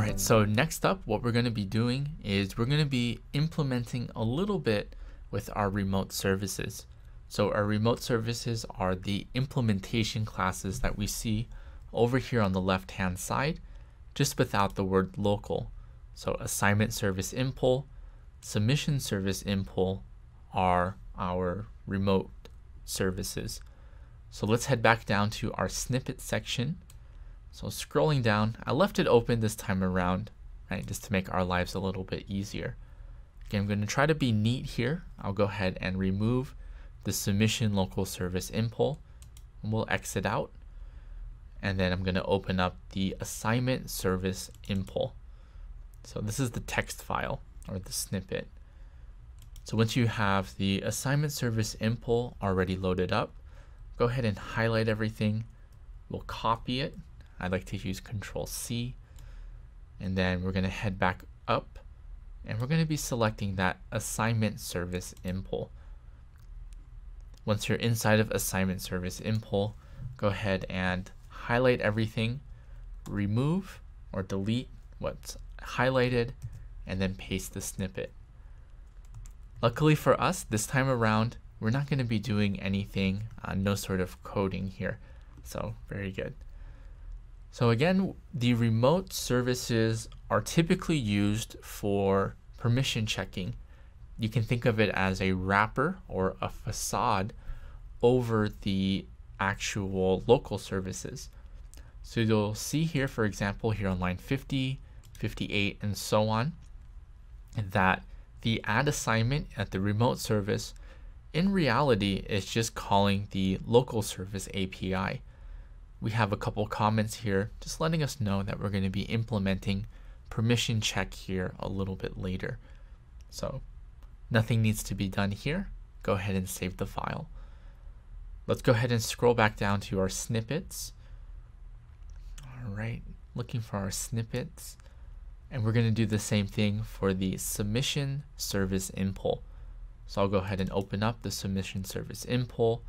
Alright, so next up, what we're going to be doing is we're going to be implementing a little bit with our remote services. So our remote services are the implementation classes that we see over here on the left hand side, just without the word local. So assignment service impl, submission service impl are our remote services. So let's head back down to our snippet section. So scrolling down, I left it open this time around, right, just to make our lives a little bit easier. Again, I'm going to try to be neat here. I'll go ahead and remove the submission local service impl, and we'll exit out. And then I'm going to open up the assignment service impl. So this is the text file or the snippet. So once you have the assignment service impl already loaded up, go ahead and highlight everything. We'll copy it. I like to use Control-C, and then we're going to head back up, and we're going to be selecting that assignment service impl. Once you're inside of assignment service impl, go ahead and highlight everything, remove or delete what's highlighted, and then paste the snippet. Luckily for us, this time around, we're not going to be doing anything, no sort of coding here. So very good. So again, the remote services are typically used for permission checking. You can think of it as a wrapper or a facade over the actual local services. So you'll see here, for example, here on line 50, 58, and so on, that the add assignment at the remote service in reality is just calling the local service API. We have a couple comments here just letting us know that we're going to be implementing permission check here a little bit later. So nothing needs to be done here. Go ahead and save the file. Let's go ahead and scroll back down to our snippets. All right, looking for our snippets. And we're going to do the same thing for the submission service impl. So I'll go ahead and open up the submission service impl.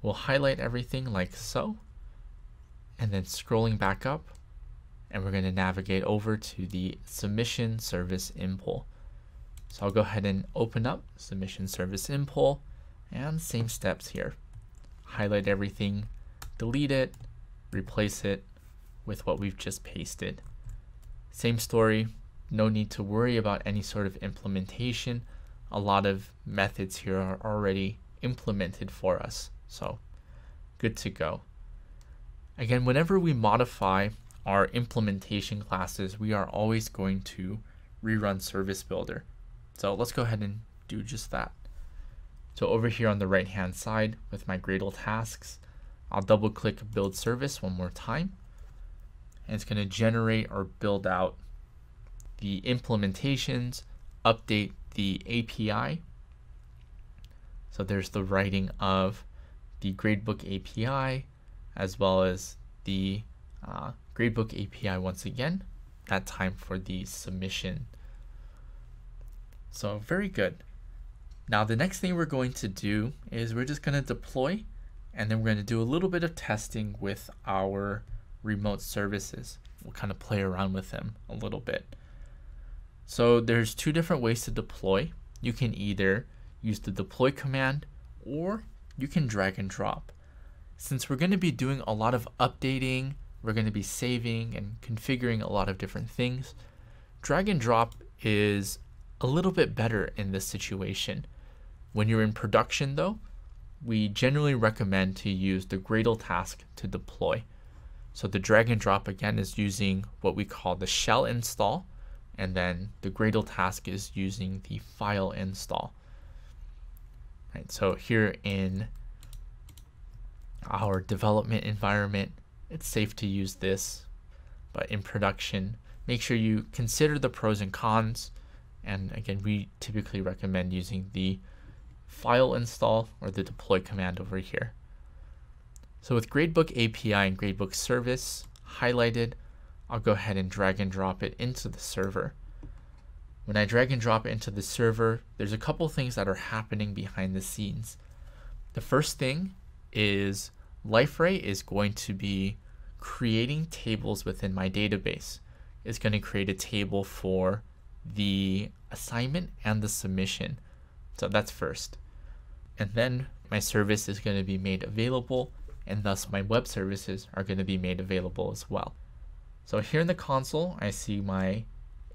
We'll highlight everything like so. And then scrolling back up, and we're going to navigate over to the submission service impl. So I'll go ahead and open up submission service impl, and same steps here. Highlight everything, delete it, replace it with what we've just pasted. Same story, no need to worry about any sort of implementation. A lot of methods here are already implemented for us, so good to go. Again, whenever we modify our implementation classes, we are always going to rerun Service Builder. So let's go ahead and do just that. So over here on the right hand side with my Gradle tasks, I'll double click Build Service one more time. And it's going to generate or build out the implementations, update the API. So there's the writing of the Gradebook API, as well as the Gradebook API once again, that time for the submission. So very good. Now the next thing we're going to do is we're just going to deploy, and then we're going to do a little bit of testing with our remote services. We'll kind of play around with them a little bit. So there's two different ways to deploy. You can either use the deploy command, or you can drag and drop. Since we're going to be doing a lot of updating, we're going to be saving and configuring a lot of different things, drag and drop is a little bit better in this situation. When you're in production though, we generally recommend to use the Gradle task to deploy. So the drag and drop again is using what we call the shell install, and then the Gradle task is using the file install. Right, so here in our development environment, it's safe to use this, but in production, make sure you consider the pros and cons. And again, we typically recommend using the file install or the deploy command over here. So with Gradebook API and Gradebook service highlighted, I'll go ahead and drag and drop it into the server. When I drag and drop it into the server, there's a couple things that are happening behind the scenes. The first thing is Liferay is going to be creating tables within my database. is going to create a table for the assignment and the submission. So that's first. And then my service is going to be made available, and thus my web services are going to be made available as well. So here in the console, I see my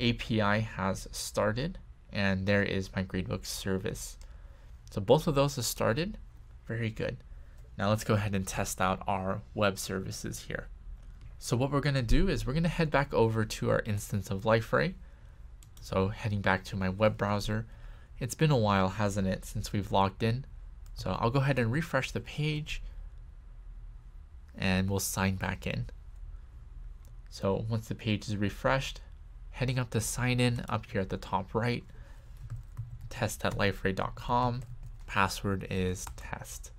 API has started, and there is my gradebook service. So both of those have started. Very good. Now let's go ahead and test out our web services here. So what we're going to do is we're going to head back over to our instance of Liferay. So heading back to my web browser. It's been a while, hasn't it, since we've logged in. So I'll go ahead and refresh the page, and we'll sign back in. So once the page is refreshed, heading up to sign in up here at the top right, test@liferay.com, password is test.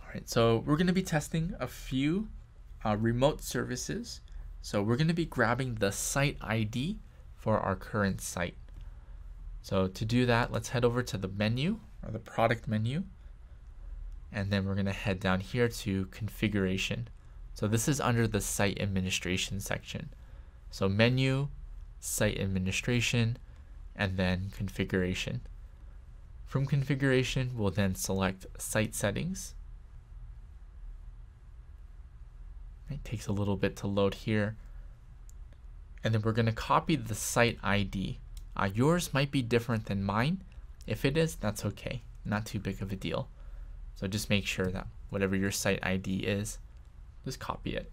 Alright, so we're going to be testing a few remote services. So we're going to be grabbing the site ID for our current site. So to do that, let's head over to the menu, or the product menu, and then we're going to head down here to configuration. So this is under the site administration section. So menu, site administration, and then configuration. From configuration, we'll then select site settings. It takes a little bit to load here. And then we're going to copy the site ID. Yours might be different than mine. If it is, that's okay. Not too big of a deal. So just make sure that whatever your site ID is, just copy it.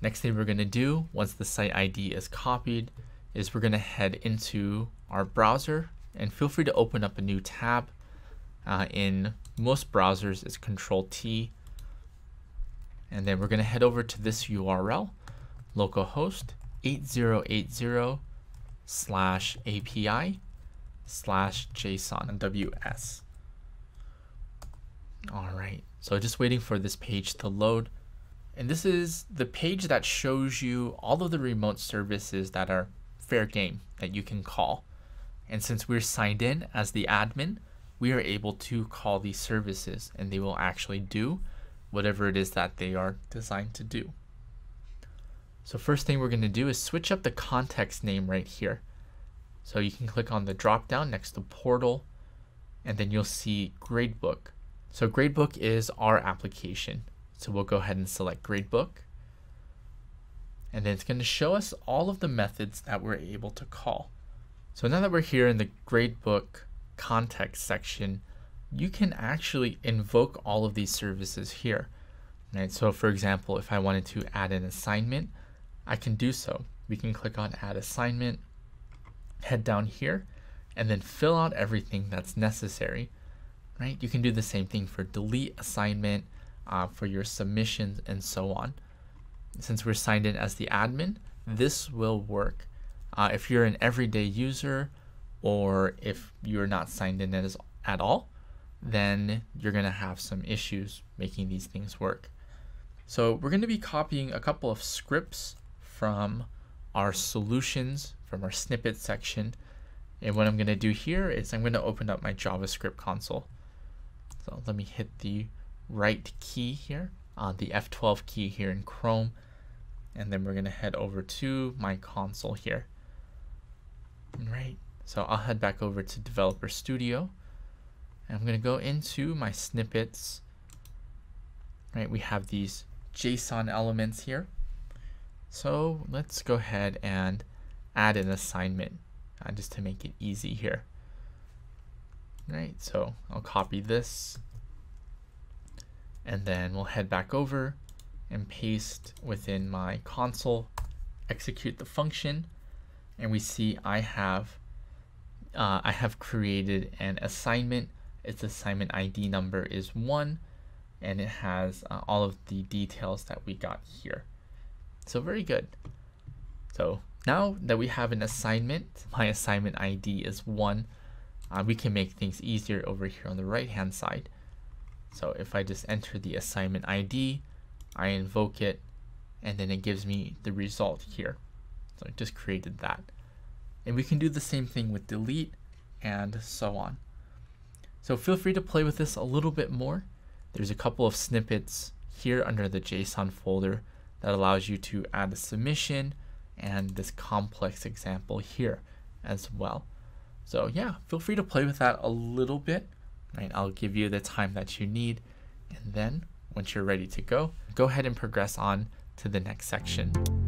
Next thing we're going to do once the site ID is copied is we're going to head into our browser, and feel free to open up a new tab. In most browsers, it's Control-T. And then we're going to head over to this URL, localhost 8080/API/JSON-WS. All right, so just waiting for this page to load. And this is the page that shows you all of the remote services that are fair game that you can call. And since we're signed in as the admin, we are able to call these services, and they will actually do whatever it is that they are designed to do. So first thing we're going to do is switch up the context name right here. So you can click on the drop down next to portal, and then you'll see gradebook. So gradebook is our application. So we'll go ahead and select gradebook. And then it's going to show us all of the methods that we're able to call. So now that we're here in the gradebook context section, you can actually invoke all of these services here. Right? So for example, if I wanted to add an assignment, I can do so. We can click on add assignment, head down here, and then fill out everything that's necessary. Right? You can do the same thing for delete assignment, for your submissions, and so on. Since we're signed in as the admin, this will work. If you're an everyday user, or if you're not signed in at all, then you're going to have some issues making these things work. So we're going to be copying a couple of scripts from our solutions, from our snippet section. And what I'm going to do here is I'm going to open up my JavaScript console. So let me hit the right key here, the F12 key here in Chrome. And then we're going to head over to my console here. Right. So I'll head back over to Developer Studio. And I'm going to go into my snippets. Right. We have these JSON elements here. So let's go ahead and add an assignment just to make it easy here. Right. So I'll copy this. And then we'll head back over and paste within my console, execute the function, and we see I have created an assignment. Its assignment ID number is 1, and it has all of the details that we got here. So very good. So now that we have an assignment, my assignment ID is 1, we can make things easier over here on the right hand side. So if I just enter the assignment ID, I invoke it, and then it gives me the result here. So I just created that. And we can do the same thing with delete and so on. So feel free to play with this a little bit more. There's a couple of snippets here under the JSON folder that allows you to add a submission and this complex example here as well. So yeah, feel free to play with that a little bit, right? I'll give you the time that you need, and then once you're ready to go ahead and progress on to the next section.